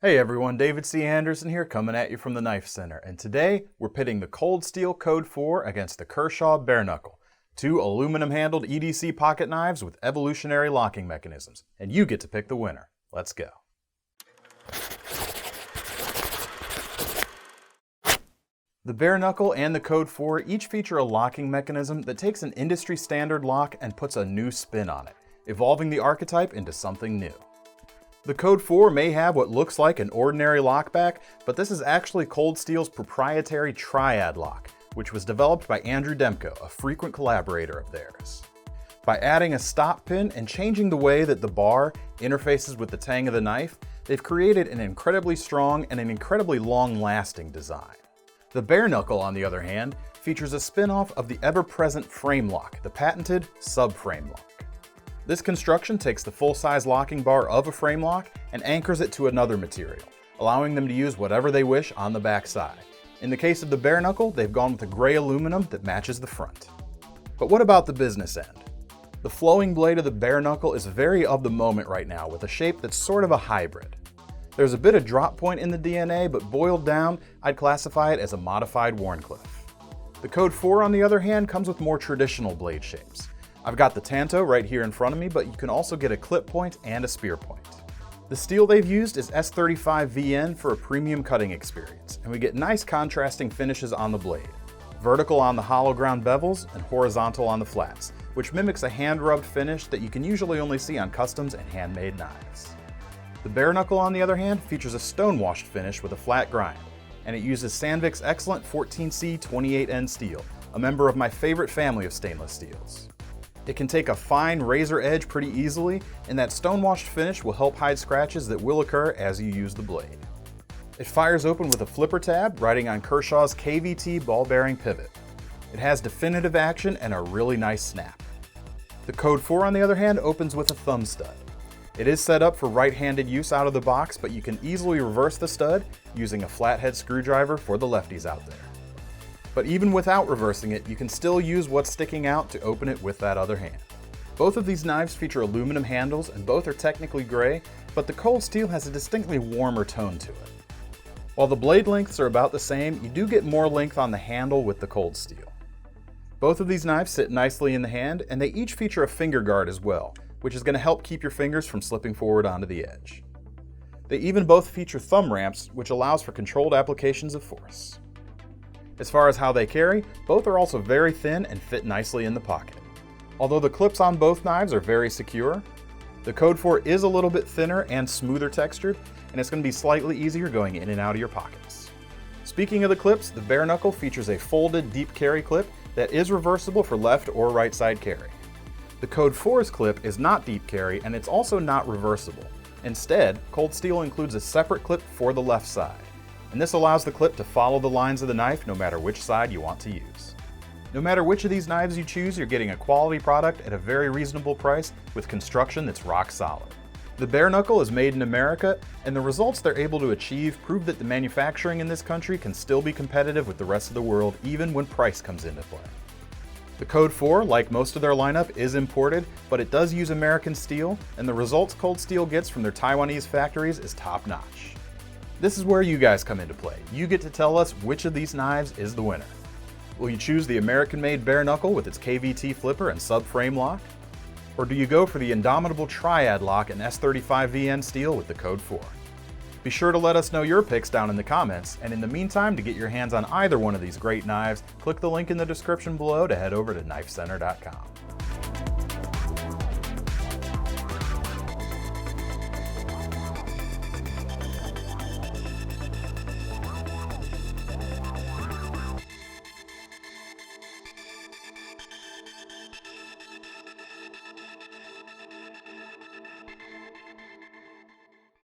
Hey everyone, David C. Anderson here coming at you from the Knifecenter, and today we're pitting the Cold Steel Code 4 against the Kershaw Bareknuckle, two aluminum-handled EDC pocket knives with evolutionary locking mechanisms, and you get to pick the winner. Let's go. The Bareknuckle and the Code 4 each feature a locking mechanism that takes an industry-standard lock and puts a new spin on it, evolving the archetype into something new. The Code 4 may have what looks like an ordinary lockback, but this is actually Cold Steel's proprietary triad lock, which was developed by Andrew Demko, a frequent collaborator of theirs. By adding a stop pin and changing the way that the bar interfaces with the tang of the knife, they've created an incredibly strong and an incredibly long-lasting design. The Bareknuckle, on the other hand, features a spin-off of the ever-present frame lock, the patented subframe lock. This construction takes the full-size locking bar of a frame lock and anchors it to another material, allowing them to use whatever they wish on the back side. In the case of the Bareknuckle, they've gone with a gray aluminum that matches the front. But what about the business end? The flowing blade of the Bareknuckle is very of the moment right now, with a shape that's sort of a hybrid. There's a bit of drop point in the DNA, but boiled down, I'd classify it as a modified Wharncliffe. The Code 4, on the other hand, comes with more traditional blade shapes. I've got the Tanto right here in front of me, but you can also get a clip point and a spear point. The steel they've used is S35VN for a premium cutting experience, and we get nice contrasting finishes on the blade. Vertical on the hollow ground bevels and horizontal on the flats, which mimics a hand-rubbed finish that you can usually only see on customs and handmade knives. The Bareknuckle, on the other hand, features a stone-washed finish with a flat grind, and it uses Sandvik's excellent 14C 28N steel, a member of my favorite family of stainless steels. It can take a fine razor edge pretty easily, and that stone-washed finish will help hide scratches that will occur as you use the blade. It fires open with a flipper tab riding on Kershaw's KVT ball bearing pivot. It has definitive action and a really nice snap. The Code 4, on the other hand, opens with a thumb stud. It is set up for right-handed use out of the box, but you can easily reverse the stud using a flathead screwdriver for the lefties out there. But even without reversing it, you can still use what's sticking out to open it with that other hand. Both of these knives feature aluminum handles and both are technically gray, but the Cold Steel has a distinctly warmer tone to it. While the blade lengths are about the same, you do get more length on the handle with the Cold Steel. Both of these knives sit nicely in the hand, and they each feature a finger guard as well, which is going to help keep your fingers from slipping forward onto the edge. They even both feature thumb ramps, which allows for controlled applications of force. As far as how they carry, both are also very thin and fit nicely in the pocket. Although the clips on both knives are very secure, the Code 4 is a little bit thinner and smoother textured, and it's going to be slightly easier going in and out of your pockets. Speaking of the clips, the Bareknuckle features a folded deep carry clip that is reversible for left or right side carry. The Code 4's clip is not deep carry, and it's also not reversible. Instead, Cold Steel includes a separate clip for the left side, and this allows the clip to follow the lines of the knife no matter which side you want to use. No matter which of these knives you choose, you're getting a quality product at a very reasonable price with construction that's rock solid. The Bareknuckle is made in America, and the results they're able to achieve prove that the manufacturing in this country can still be competitive with the rest of the world even when price comes into play. The Code 4, like most of their lineup, is imported, but it does use American steel, and the results Cold Steel gets from their Taiwanese factories is top-notch. This is where you guys come into play. You get to tell us which of these knives is the winner. Will you choose the American-made Bareknuckle with its KVT flipper and subframe lock? Or do you go for the indomitable triad lock and S35VN steel with the Code 4? Be sure to let us know your picks down in the comments, and in the meantime, to get your hands on either one of these great knives, click the link in the description below to head over to Knifecenter.com.